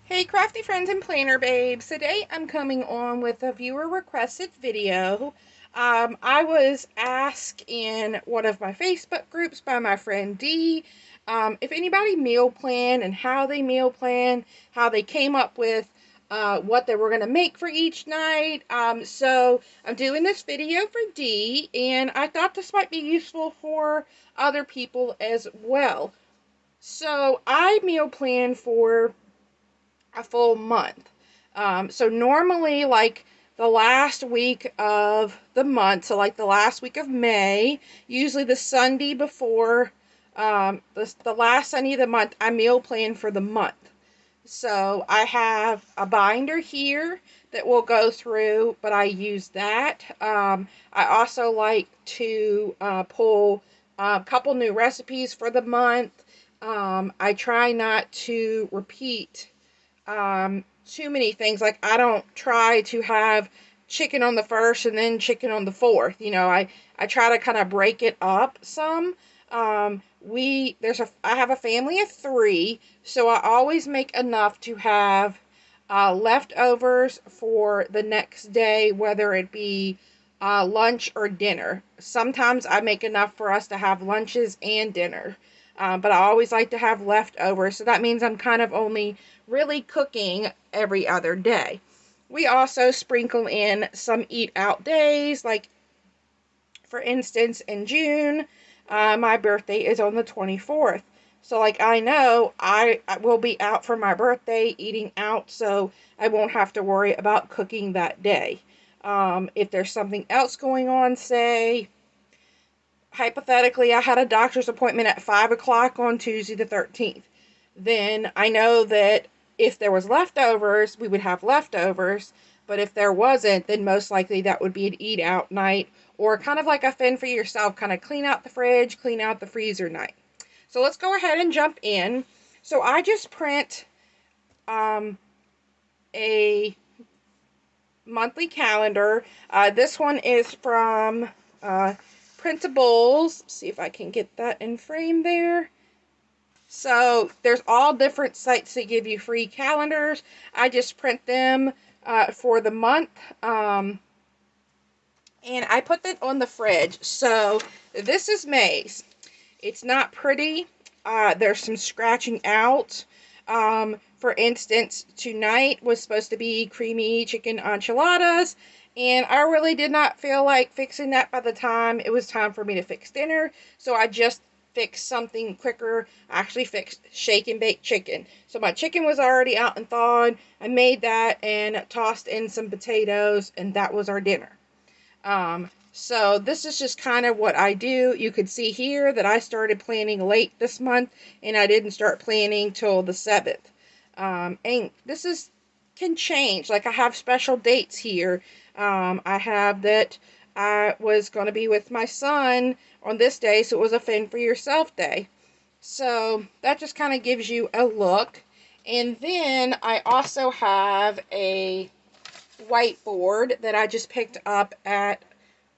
Hey crafty friends and planner babes, today I'm coming on with a viewer requested video. I was asked in one of my Facebook groups by my friend Dee if anybody meal plan and how they meal plan, how they came up with what they were going to make for each night. So I'm doing this video for Dee, and I thought this might be useful for other people as well. So I meal plan for a full month. So normally, like the last week of the month, so like the last week of May, usually the Sunday before the last Sunday of the month, I meal plan for the month. So I have a binder here that we'll go through, but I use that. I also like to pull a couple new recipes for the month. I try not to repeat too many things. Like, I don't try to have chicken on the first and then chicken on the fourth. I try to kind of break it up some. I have a family of three, so I always make enough to have leftovers for the next day, whether it be lunch or dinner. Sometimes I make enough for us to have lunches and dinner. But I always like to have leftovers, so that means I'm kind of only really cooking every other day. We also sprinkle in some eat out days, like for instance, in June, my birthday is on the 24th. So, like, I know I will be out for my birthday eating out, so I won't have to worry about cooking that day. If there's something else going on, say, hypothetically, I had a doctor's appointment at 5 o'clock on Tuesday the 13th, then I know that if there was leftovers, we would have leftovers. But if there wasn't, then most likely that would be an eat out night, or kind of like a fend for yourself, kind of clean out the fridge, clean out the freezer night. So let's go ahead and jump in. So I just print a monthly calendar. This one is from Printables. See if I can get that in frame there. So there's all different sites that give you free calendars. I just print them for the month. And I put that on the fridge. So this is May's. It's not pretty. There's some scratching out. For instance, tonight was supposed to be creamy chicken enchiladas, and I really did not feel like fixing that by the time it was time for me to fix dinner. So I just fixed something quicker. I actually fixed shake and bake chicken. So my chicken was already out and thawed. I made that and tossed in some potatoes, and that was our dinner. So this is just kind of what I do. You could see here that I started planning late this month, and I didn't start planning till the 7th. And this can change. Like, I have special dates here. I have that I was going to be with my son on this day, so it was a fend for yourself day. So that just kind of gives you a look. And then I also have a whiteboard that I just picked up at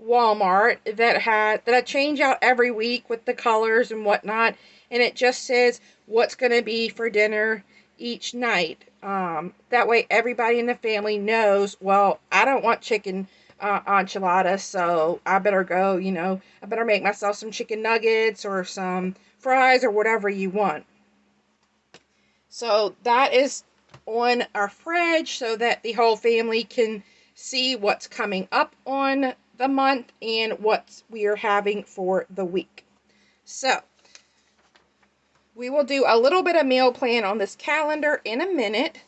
Walmart that I change out every week with the colors and whatnot, and it just says what's going to be for dinner each night. That way everybody in the family knows, well, I don't want chicken enchiladas, so I better go, I better make myself some chicken nuggets or some fries or whatever you want. So that is on our fridge so that the whole family can see what's coming up on the month and what we are having for the week. So we will do a little bit of meal plan on this calendar in a minute.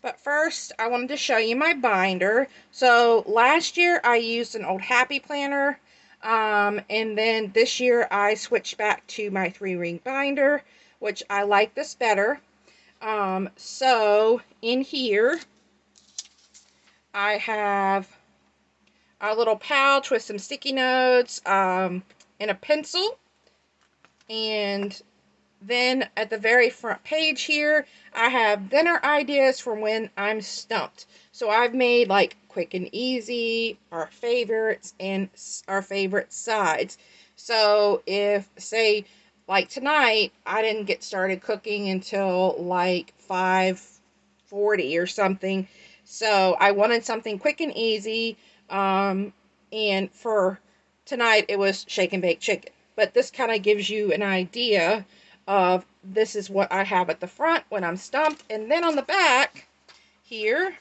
But first, I wanted to show you my binder. So last year I used an old Happy Planner. And then this year I switched back to my 3-ring binder, which I like this better. So in here, I have a little pouch with some sticky notes, and a pencil. And then at the very front page here, I have dinner ideas from when I'm stumped. So I've made like quick and easy, our favorites, and our favorite sides. So if, say, like tonight, I didn't get started cooking until like 5, $6.40 or something. So I wanted something quick and easy. And for tonight, it was shake and bake chicken. But this kind of gives you an idea of this is what I have at the front when I'm stumped. And then on the back here,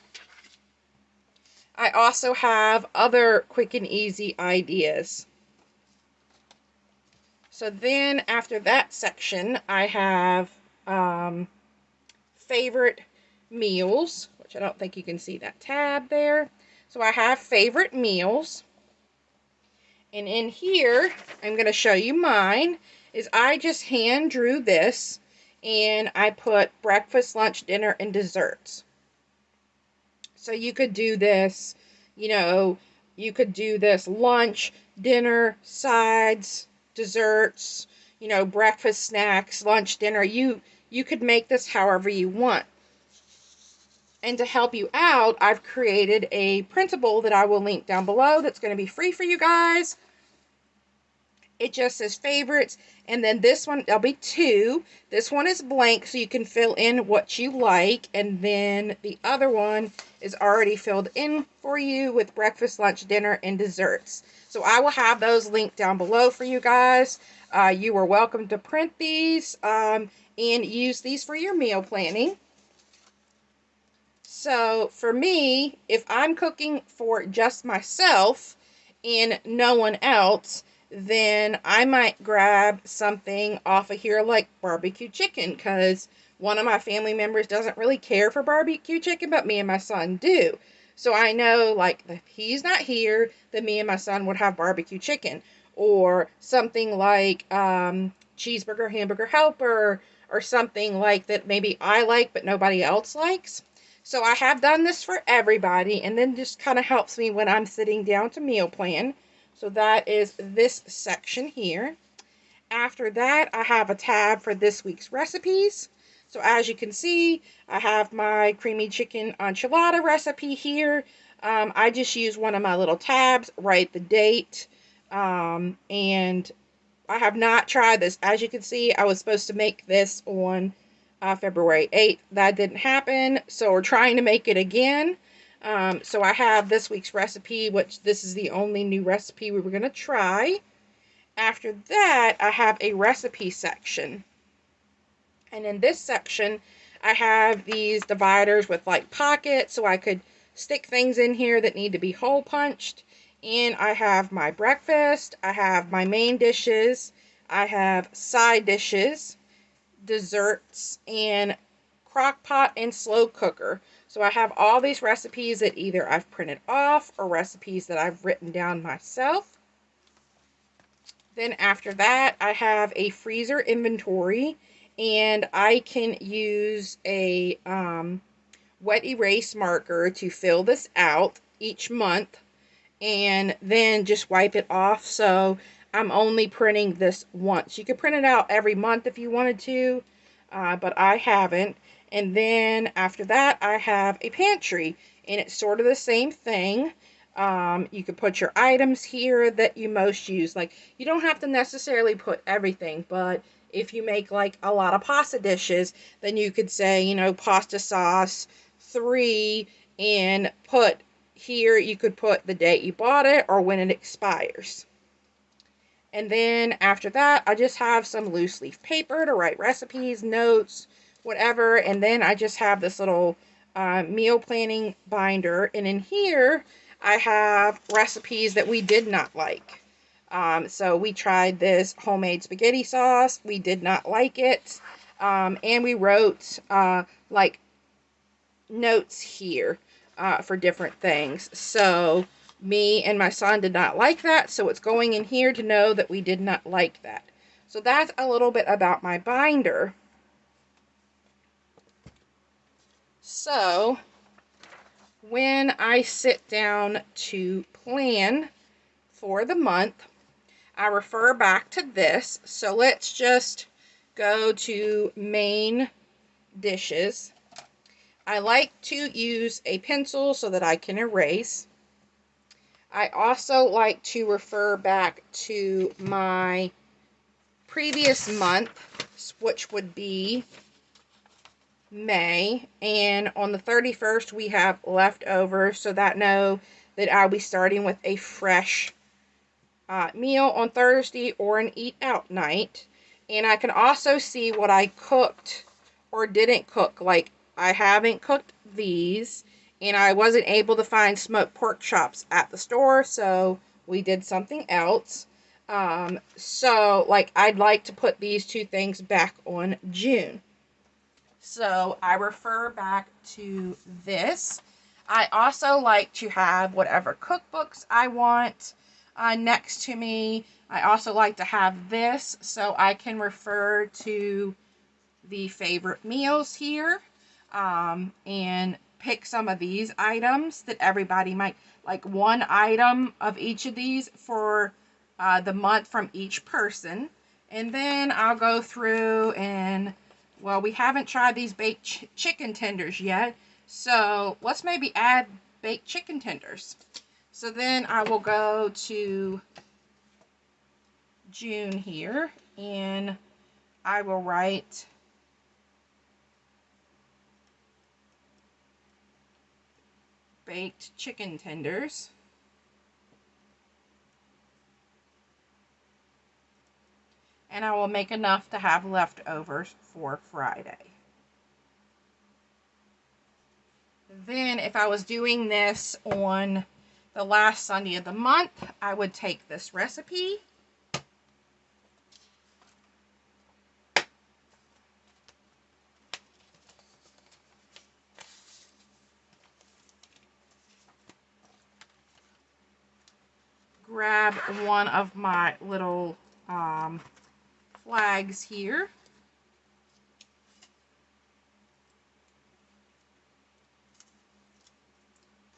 I also have other quick and easy ideas. So then after that section, I have favorite meals, which I don't think you can see that tab there. So I have favorite meals. And in here, I'm going to show you mine, is I just hand drew this, and I put breakfast, lunch, dinner, and desserts. So you could do this, you know, you could do this lunch, dinner, sides, desserts, you know, breakfast, snacks, lunch, dinner. You could make this however you want. And to help you out, I've created a printable that I will link down below that's going to be free for you guys. It just says favorites, and then this one, there'll be two. This one is blank, so you can fill in what you like, and then the other one is already filled in for you with breakfast, lunch, dinner, and desserts. So I will have those linked down below for you guys. You are welcome to print these and use these for your meal planning. So for me, if I'm cooking for just myself and no one else, then I might grab something off of here like barbecue chicken, because one of my family members doesn't really care for barbecue chicken, but me and my son do. So I know, like, if he's not here, then me and my son would have barbecue chicken. Or something like cheeseburger, hamburger helper, or something like that maybe I like but nobody else likes. So I have done this for everybody, and then just kind of helps me when I'm sitting down to meal plan. So that is this section here. After that, I have a tab for this week's recipes. So as you can see, I have my creamy chicken enchilada recipe here. I just use one of my little tabs, write the date, and I have not tried this. As you can see, I was supposed to make this on February 8th. That didn't happen, so we're trying to make it again. So I have this week's recipe, which this is the only new recipe we were going to try. After that, I have a recipe section. And in this section, I have these dividers with like pockets, so I could stick things in here that need to be hole punched. And I have my breakfast, I have my main dishes, I have side dishes, desserts, and crock pot and slow cooker. So I have all these recipes that either I've printed off or recipes that I've written down myself. Then after that, I have a freezer inventory, and I can use a wet erase marker to fill this out each month and then just wipe it off. So I'm only printing this once. You could print it out every month if you wanted to, but I haven't. And then after that, I have a pantry, and it's sort of the same thing. You could put your items here that you most use. Like, you don't have to necessarily put everything, but if you make like a lot of pasta dishes, then you could say, you know, pasta sauce 3, and put here, you could put the date you bought it or when it expires. And then after that, I just have some loose leaf paper to write recipes, notes, whatever. And then I just have this little meal planning binder. And in here, I have recipes that we did not like. So we tried this homemade spaghetti sauce. We did not like it. And we wrote like notes here for different things. So me and my son did not like that, so it's going in here to know that we did not like that. So that's a little bit about my binder. So when I sit down to plan for the month, I refer back to this. So let's just go to main dishes. I like to use a pencil so that I can erase. I also like to refer back to my previous month, which would be May, and on the 31st we have leftovers, so that know that I'll be starting with a fresh meal on Thursday or an eat out night. And I can also see what I cooked or didn't cook. Like, I haven't cooked these, and I wasn't able to find smoked pork chops at the store, so we did something else. So, like, I'd like to put these two things back on June. So I refer back to this. I also like to have whatever cookbooks I want next to me. I also like to have this so I can refer to the favorite meals here, and pick some of these items that everybody might like, one item of each of these for the month from each person. And then I'll go through and, well, we haven't tried these baked chicken tenders yet, so let's maybe add baked chicken tenders. So then I will go to June here, and I will write baked chicken tenders. And I will make enough to have leftovers for Friday. Then if I was doing this on the last Sunday of the month, I would take this recipe, grab one of my little flags here,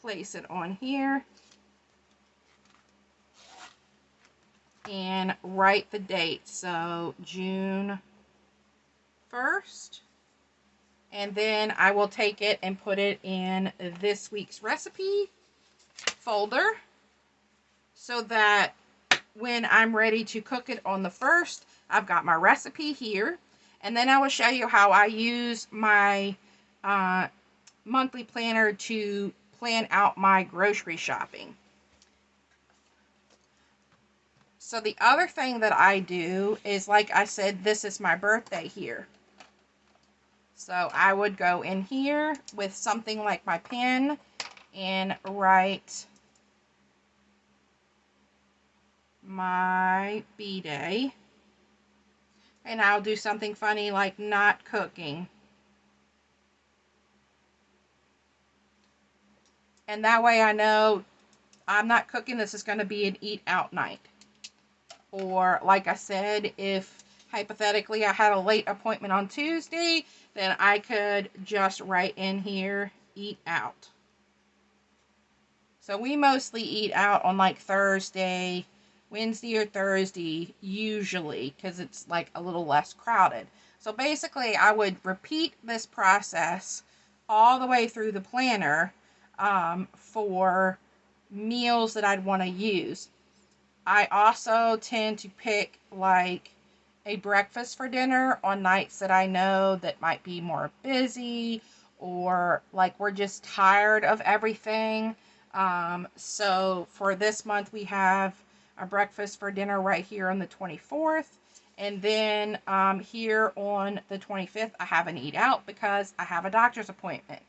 place it on here, and write the date. So June 1st. And then I will take it and put it in this week's recipe folder, so that when I'm ready to cook it on the 1st, I've got my recipe here. And then I will show you how I use my monthly planner to plan out my grocery shopping. So the other thing that I do is, like I said, this is my birthday here. So I would go in here with something like my pen and write my B-Day. And I'll do something funny like not cooking. And that way I know I'm not cooking. This is going to be an eat out night. Or, like I said, if hypothetically I had a late appointment on Tuesday, then I could just write in here, eat out. So we mostly eat out on like Thursday, Wednesday or Thursday, usually, because it's like a little less crowded. So basically I would repeat this process all the way through the planner for meals that I'd want to use. I also tend to pick like a breakfast for dinner on nights that I know that might be more busy, or like we're just tired of everything. So for this month we have a breakfast for dinner right here on the 24th. And then here on the 25th I have an eat out because I have a doctor's appointment.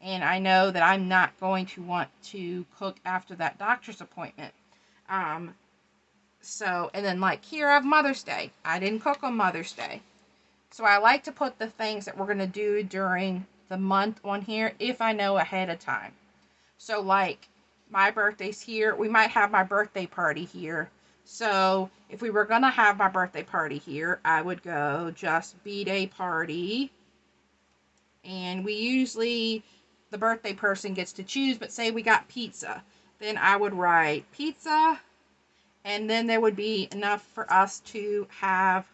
And I know that I'm not going to want to cook after that doctor's appointment. So, and then like here I have Mother's Day. I didn't cook on Mother's Day. So I like to put the things that we're going to do during the month on here if I know ahead of time. So like my birthday's here. We might have my birthday party here. So if we were going to have my birthday party here, I would go just B-Day party. And we usually, the birthday person gets to choose, but say we got pizza. Then I would write pizza. And then there would be enough for us to have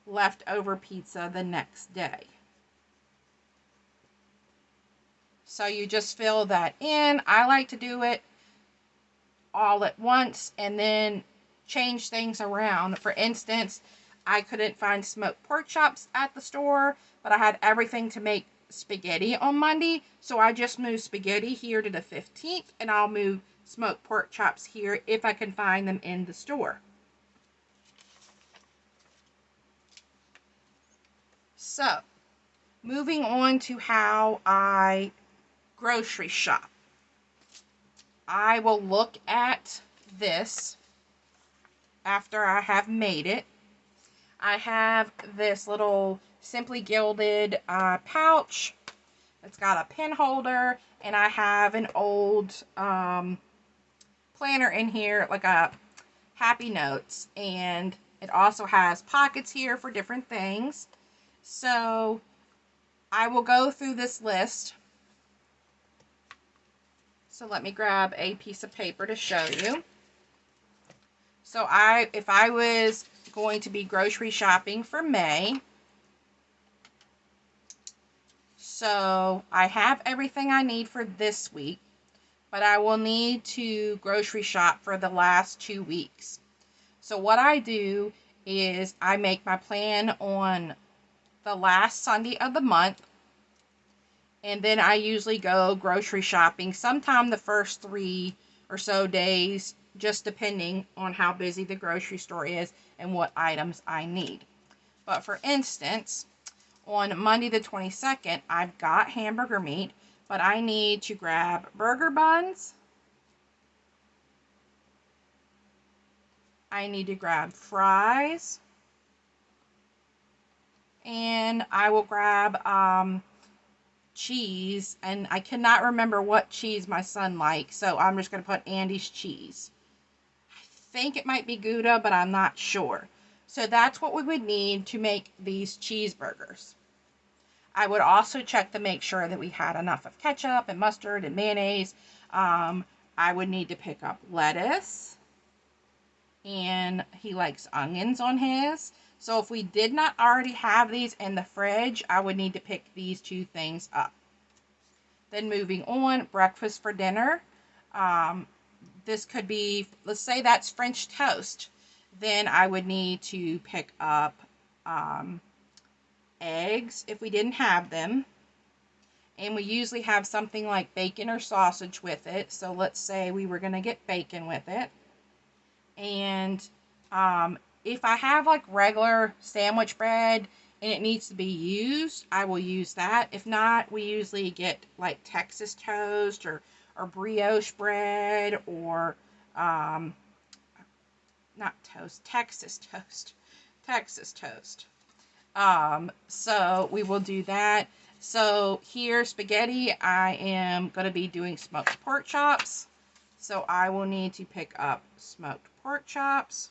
leftover pizza the next day. So you just fill that in. I like to do it all at once and then change things around. For instance, I couldn't find smoked pork chops at the store, but I had everything to make spaghetti on Monday, so I just moved spaghetti here to the 15th, and I'll move smoked pork chops here if I can find them in the store. So, moving on to how I grocery shop. I will look at this after I have made it. I have this little Simply Gilded pouch. It's got a pen holder, and I have an old planner in here, like a Happy Notes, and it also has pockets here for different things. So I will go through this list. So let me grab a piece of paper to show you. So if I was going to be grocery shopping for May, so I have everything I need for this week, but I will need to grocery shop for the last 2 weeks. So what I do is I make my plan on the last Sunday of the month, and then I usually go grocery shopping sometime the first 3 or so days, just depending on how busy the grocery store is and what items I need. But for instance, on Monday the 22nd, I've got hamburger meat, but I need to grab burger buns. I need to grab fries. And I will grab cheese, and I cannot remember what cheese my son likes, so I'm just going to put Andy's cheese. I think it might be Gouda, but I'm not sure. So that's what we would need to make these cheeseburgers. I would also check to make sure that we had enough of ketchup and mustard and mayonnaise. I would need to pick up lettuce, and he likes onions on his. So if we did not already have these in the fridge, I would need to pick these 2 things up. Then moving on, breakfast for dinner. This could be, let's say that's French toast. Then I would need to pick up eggs if we didn't have them. And we usually have something like bacon or sausage with it. So let's say we were going to get bacon with it. And if I have like regular sandwich bread and it needs to be used, I will use that. If not, we usually get like Texas toast or brioche bread, or not toast, Texas toast. Texas toast. So we will do that. So here, spaghetti, I am going to be doing smoked pork chops. So I will need to pick up smoked pork chops.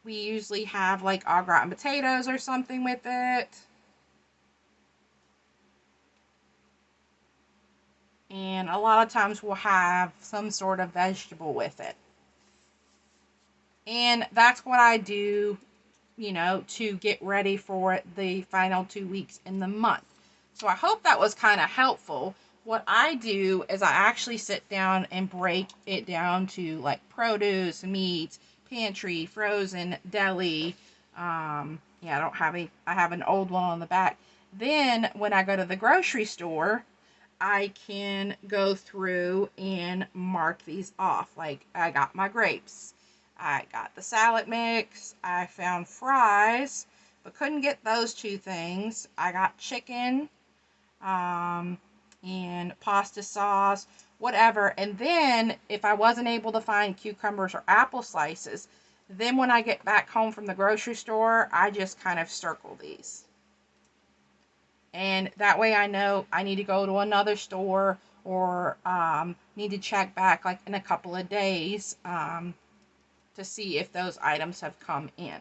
We usually have like au gratin potatoes or something with it. And a lot of times we'll have some sort of vegetable with it. And that's what I do, to get ready for the final 2 weeks in the month. So I hope that was kind of helpful. What I do is I actually sit down and break it down to like produce, meats, pantry, frozen, deli. I don't have I have an old one on the back. Then when I go to the grocery store, I can go through and mark these off. Like, I got my grapes, I got the salad mix, I found fries, but couldn't get those 2 things. I got chicken, and pasta sauce, whatever. And then if I wasn't able to find cucumbers or apple slices, then when I get back home from the grocery store, I just kind of circle these. And that way I know I need to go to another store, or need to check back like in a couple of days to see if those items have come in.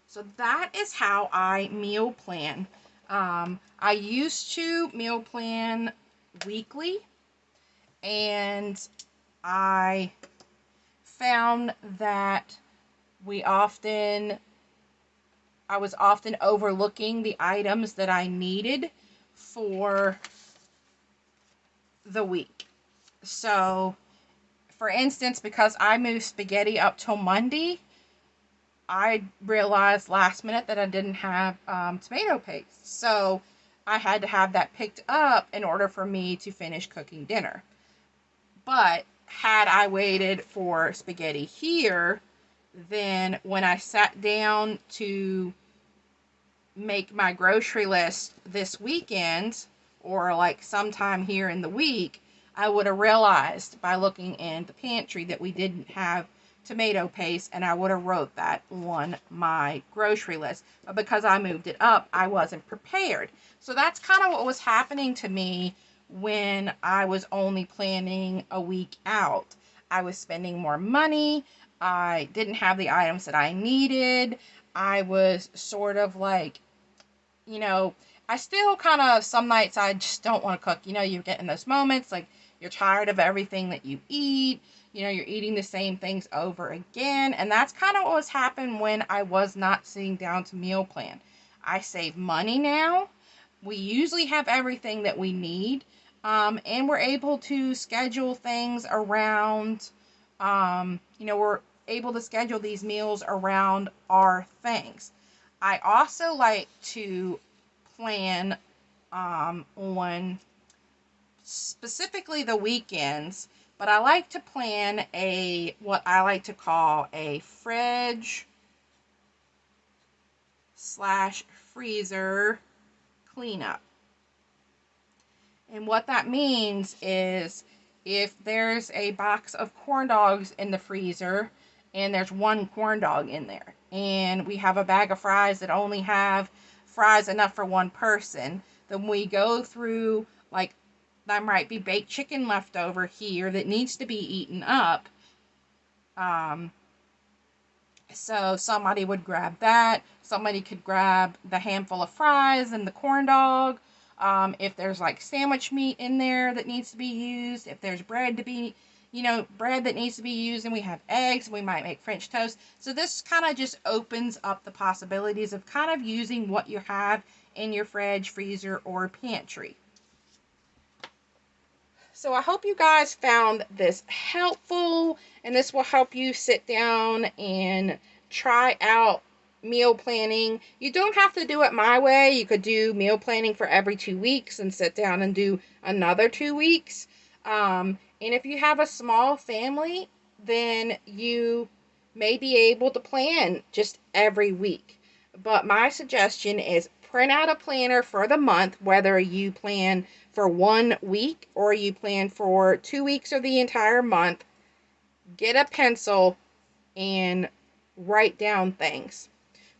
So that is how I meal plan. I used to meal plan weekly, and I found that I was often overlooking the items that I needed for the week. So, for instance, because I moved spaghetti up till Monday, I realized last minute that I didn't have tomato paste. So I had to have that picked up in order for me to finish cooking dinner. But had I waited for spaghetti here, then when I sat down to make my grocery list this weekend, or like sometime here in the week, I would have realized by looking in the pantry that we didn't have tomato paste, and I would have wrote that on my grocery list. But because I moved it up, I wasn't prepared. So that's kind of what was happening to me when I was only planning a week out. I was spending more money. I didn't have the items that I needed. I was sort of like, I still kind of, some nights I just don't want to cook. You get in those moments like you're tired of everything that you eat. You're eating the same things over again. And that's kind of what was happening when I was not sitting down to meal plan. I save money now. We usually have everything that we need. And we're able to schedule things around, we're able to schedule these meals around our things. I also like to plan on specifically the weekends, but I like to plan what I like to call a fridge/freezer cleanup. And what that means is if there's a box of corn dogs in the freezer and there's one corn dog in there, and we have a bag of fries that only have fries enough for one person, then we go through, like, there might be baked chicken left over here that needs to be eaten up. So somebody would grab that. Somebody could grab the handful of fries and the corn dog. If there's like sandwich meat in there that needs to be used, if there's bread that needs to be used, and we have eggs, we might make French toast. So this kind of just opens up the possibilities of kind of using what you have in your fridge, freezer, or pantry. So I hope you guys found this helpful, and this will help you sit down and try out meal planning. You don't have to do it my way. You could do meal planning for every 2 weeks and sit down and do another 2 weeks. And if you have a small family, then you may be able to plan just every week. But my suggestion is print out a planner for the month, whether you plan for 1 week or you plan for 2 weeks or the entire month. Get a pencil and write down things.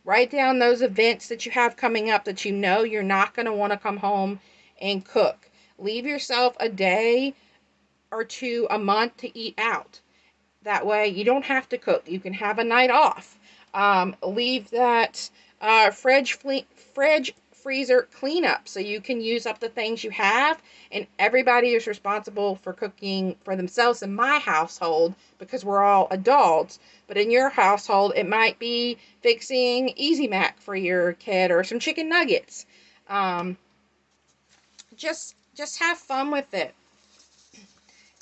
Write down those events that you have coming up that you're not going to want to come home and cook. Leave yourself a day or two a month to eat out. That way you don't have to cook. You can have a night off. Leave that fridge freezer cleanup so you can use up the things you have, and everybody is responsible for cooking for themselves in my household because we're all adults. But in your household, it might be fixing Easy Mac for your kid or some chicken nuggets. Just have fun with it.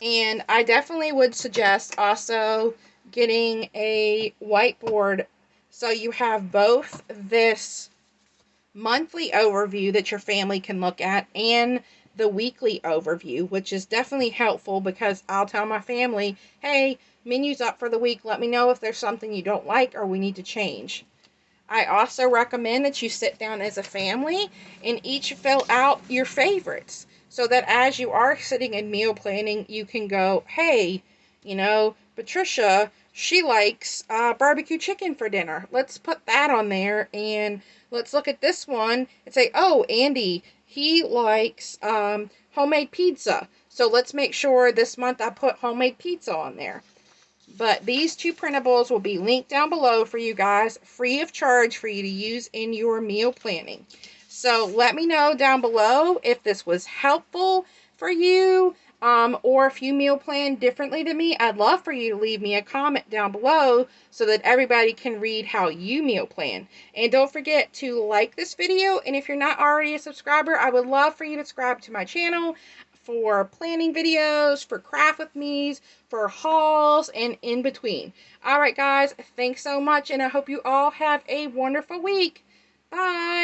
And I definitely would suggest also getting a whiteboard so you have both this monthly overview that your family can look at and the weekly overview, which is definitely helpful because I'll tell my family, hey, menu's up for the week. Let me know if there's something you don't like or we need to change. I also recommend that you sit down as a family and each fill out your favorites so that as you are sitting in meal planning, you can go, hey, Patricia, she likes barbecue chicken for dinner. Let's put that on there, and let's look at this one and say, oh, Andy, he likes homemade pizza. So let's make sure this month I put homemade pizza on there. But these 2 printables will be linked down below for you guys, free of charge for you to use in your meal planning. So let me know down below if this was helpful for you, or if you meal plan differently than me. I'd love for you to leave me a comment down below so that everybody can read how you meal plan. And don't forget to like this video, and if you're not already a subscriber, I would love for you to subscribe to my channel for planning videos, for craft with me's, for hauls, and in between. All right, guys, thanks so much, and I hope you all have a wonderful week. Bye.